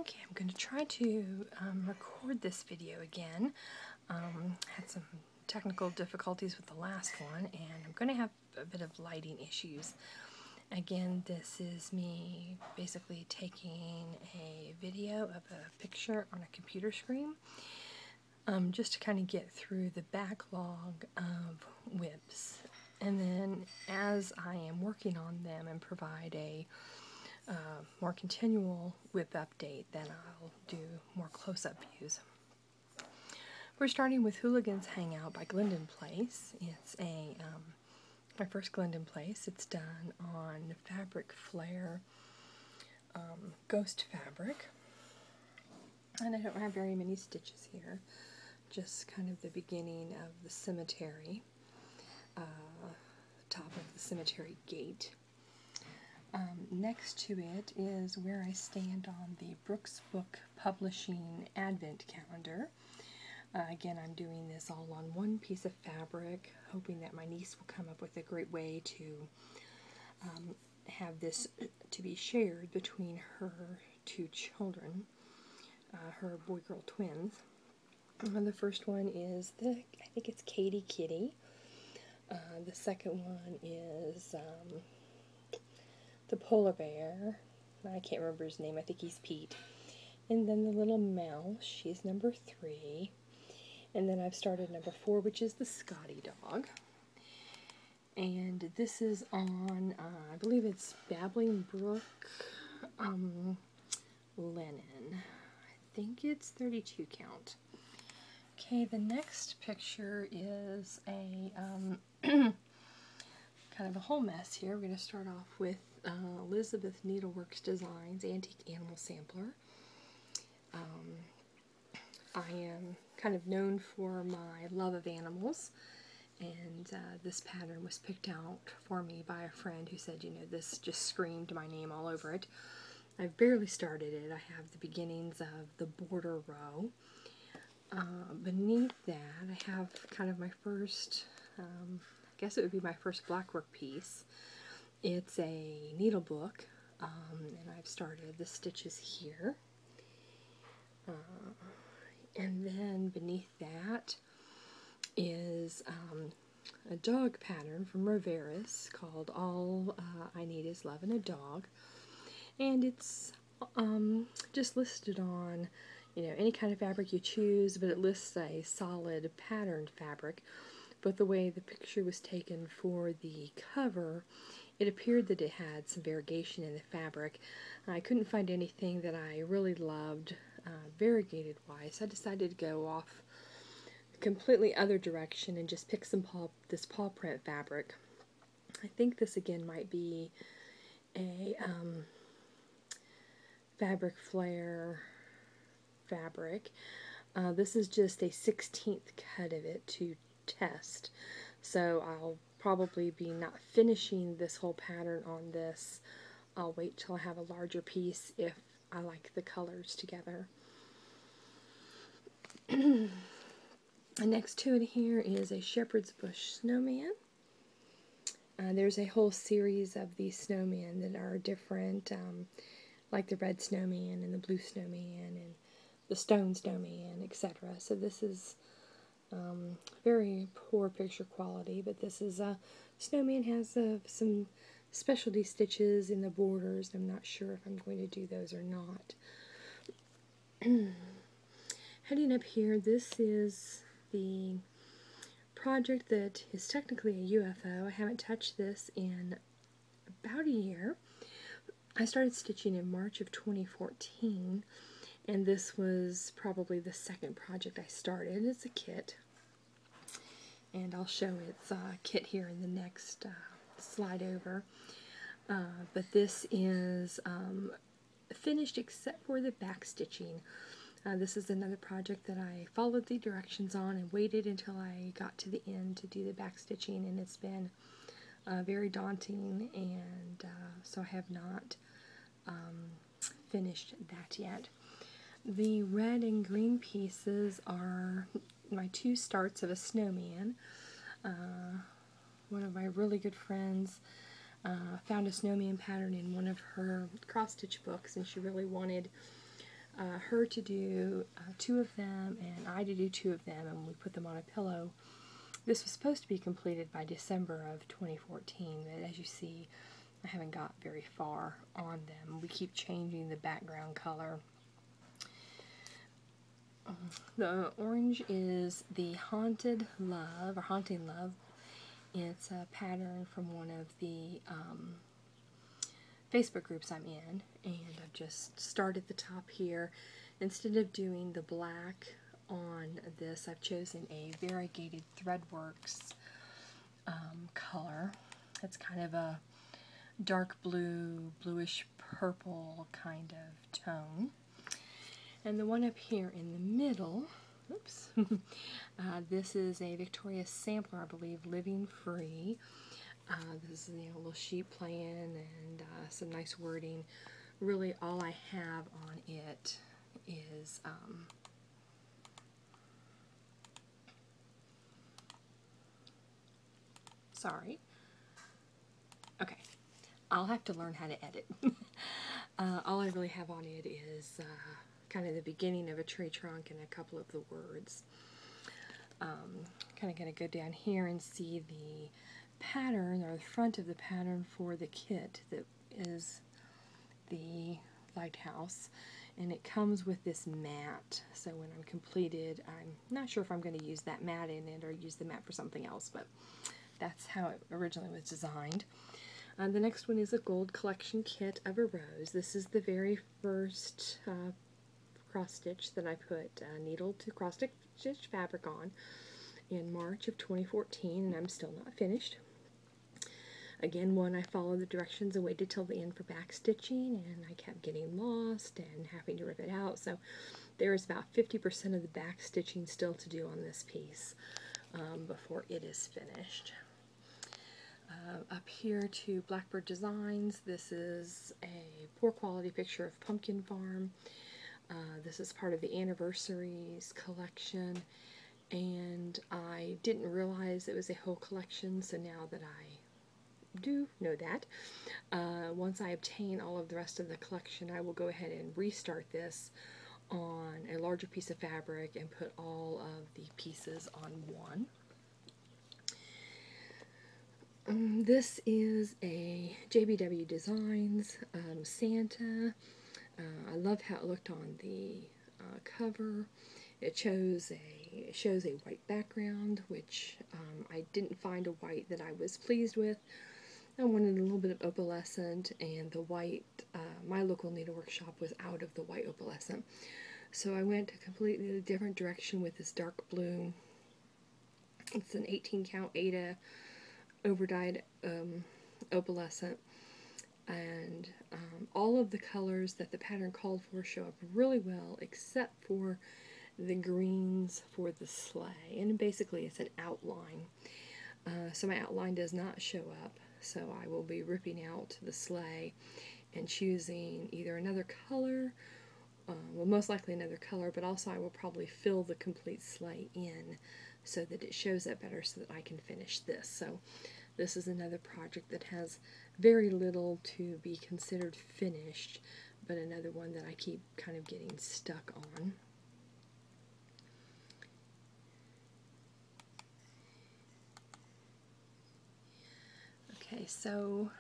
Okay, I'm going to try to record this video again. Had some technical difficulties with the last one, and I'm going to have a bit of lighting issues. Again, this is me basically taking a video of a picture on a computer screen, just to kind of get through the backlog of WIPS. And then as I am working on them and provide a more continual WIP update, then I'll do more close-up views. We're starting with Hooligan's Hangout by Glendon Place. It's a my first Glendon Place. It's done on Fabric Flare Ghost fabric, and I don't have very many stitches here. Just kind of the beginning of the cemetery, top of the cemetery gate. Next to it is Where I Stand on the Brooks Book Publishing Advent Calendar. Again, I'm doing this all on one piece of fabric, hoping that my niece will come up with a great way to have this to be shared between her two children, her boy-girl twins. The first one is I think it's Katie Kitty. The second one is the polar bear. I can't remember his name. I think he's Pete. And then the little mouse. She's number 3. And then I've started number 4, which is the Scotty dog. And this is on, I believe it's Babbling Brook linen. I think it's 32 count. Okay, the next picture is a kind of a whole mess here. We're going to start off with Elizabeth Needleworks Designs Antique Animal Sampler. I am kind of known for my love of animals, and this pattern was picked out for me by a friend who said, you know, this just screamed my name all over it. I've barely started it. I have the beginnings of the border row. Beneath that, I have kind of my first, I guess it would be my first blackwork piece. It's a needle book, and I've started the stitches here. And then beneath that is a dog pattern from Rivera's called All I Need Is Love and a Dog. And it's just listed on, you know, any kind of fabric you choose, but it lists a solid patterned fabric. But the way the picture was taken for the cover, it appeared that it had some variegation in the fabric. I couldn't find anything that I really loved variegated wise. I decided to go off a completely other direction and just pick some this paw print fabric. I think this again might be a Fabric Flare fabric. This is just a 16th cut of it to test, so I'll probably be not finishing this whole pattern on this. I'll wait till I have a larger piece if I like the colors together. Next to it here is a Shepherd's Bush snowman. There's a whole series of these snowmen that are different, like the red snowman and the blue snowman and the stone snowman, etc. So this is very poor picture quality, but this is snowman has some specialty stitches in the borders. I'm not sure if I'm going to do those or not. Heading up here, this is the project that is technically a UFO. I haven't touched this in about a year. I started stitching in March of 2014, and this was probably the second project I started. It's a kit, and I'll show its kit here in the next slide over. But this is finished except for the back stitching. This is another project that I followed the directions on and waited until I got to the end to do the back stitching, and it's been very daunting, and so I have not finished that yet. The red and green pieces are my 2 starts of a snowman. One of my really good friends found a snowman pattern in one of her cross-stitch books, and she really wanted her to do 2 of them and I to do 2 of them, and we put them on a pillow. This was supposed to be completed by December of 2014, but as you see, I haven't got very far on them. We keep changing the background color. The orange is the Haunted Love, or Haunting Love. It's a pattern from one of the Facebook groups I'm in, and I've just started the top here. Instead of doing the black on this, I've chosen a variegated Threadworks color. It's kind of a dark blue, bluish purple kind of tone. And the one up here in the middle, oops, this is a Victoria's sampler, I believe, Living Free. This is a little sheep playing and some nice wording. Really, all I have on it is sorry. Okay, I'll have to learn how to edit. All I really have on it is kind of the beginning of a tree trunk and a couple of the words. Kind of going to go down here and see the pattern, or the front of the pattern for the kit that is the lighthouse, and it comes with this mat. So when I'm completed, I'm not sure if I'm going to use that mat in it or use the mat for something else, but that's how it originally was designed. The next one is a gold collection kit of a rose. This is the very first cross stitch that I put needle to cross stitch fabric on in March of 2014, and I'm still not finished. Again, I followed the directions and waited till the end for back stitching, and I kept getting lost and having to rip it out. So there is about 50% of the back stitching still to do on this piece before it is finished. Up here to Blackbird Designs, this is a poor quality picture of Pumpkin Farm. This is part of the Anniversaries collection, and I didn't realize it was a whole collection, so now that I do know that, once I obtain all of the rest of the collection, I will go ahead and restart this on a larger piece of fabric and put all of the pieces on one. This is a JBW Designs Santa. I love how it looked on the cover. It shows a white background, which I didn't find a white that I was pleased with. I wanted a little bit of opalescent, and the white, my local needlework shop was out of the white opalescent. So I went a completely different direction with this dark blue. It's an 18 count Ada overdyed opalescent, and all of the colors that the pattern called for show up really well, except for the greens for the sleigh, and basically it's an outline. So my outline does not show up, so I will be ripping out the sleigh and choosing either another color, well, most likely another color, but also I will probably fill the complete sleigh in so that it shows up better so that I can finish this. So this is another project that has very little to be considered finished, but another one that I keep kind of getting stuck on. Okay, so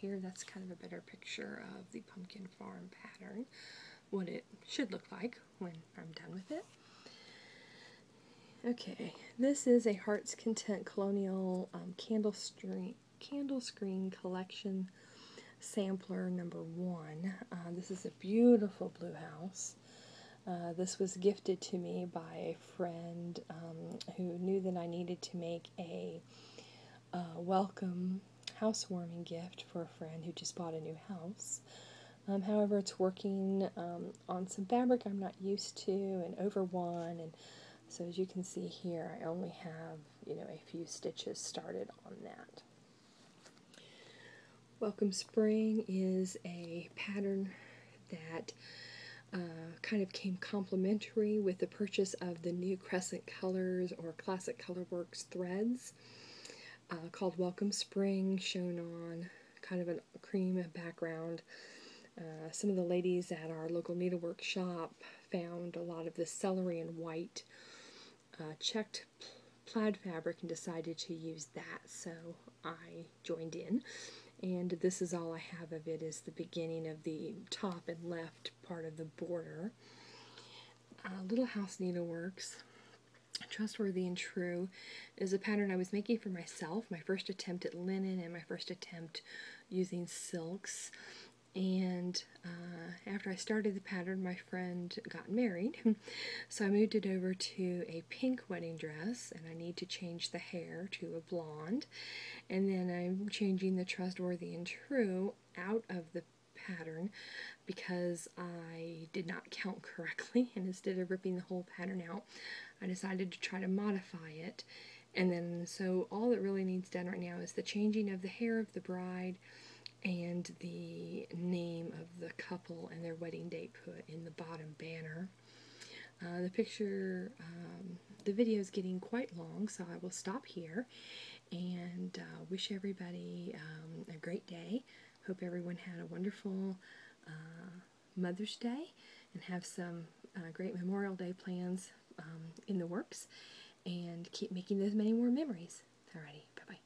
here that's kind of a better picture of the Pumpkin Farm pattern, what it should look like when I'm done with it. Okay, this is a Heart's Content Colonial Candle Screen Collection Sampler number 1. This is a beautiful blue house. This was gifted to me by a friend who knew that I needed to make a welcome housewarming gift for a friend who just bought a new house. However, it's working on some fabric I'm not used to and over one, and so as you can see here, I only have, a few stitches started on that. Welcome Spring is a pattern that kind of came complimentary with the purchase of the new Crescent Colors or Classic Colorworks threads, called Welcome Spring, shown on kind of a cream background. Some of the ladies at our local needlework shop found a lot of this celery and white checked plaid fabric and decided to use that, so I joined in. And this is all I have of it, is the beginning of the top and left part of the border. Little House Needleworks, Trustworthy and True, is a pattern I was making for myself, my first attempt at linen and my first attempt using silks. And after I started the pattern, my friend got married, so I moved it over to a pink wedding dress, and I need to change the hair to a blonde. And then I'm changing the Trustworthy and True out of the pattern because I did not count correctly, and instead of ripping the whole pattern out, I decided to try to modify it. And then, so all that really needs done right now is the changing of the hair of the bride and the name of the couple and their wedding date put in the bottom banner. The picture, the video is getting quite long, so I will stop here and wish everybody a great day. Hope everyone had a wonderful Mother's Day and have some great Memorial Day plans in the works, and keep making those many more memories. Alrighty, bye-bye.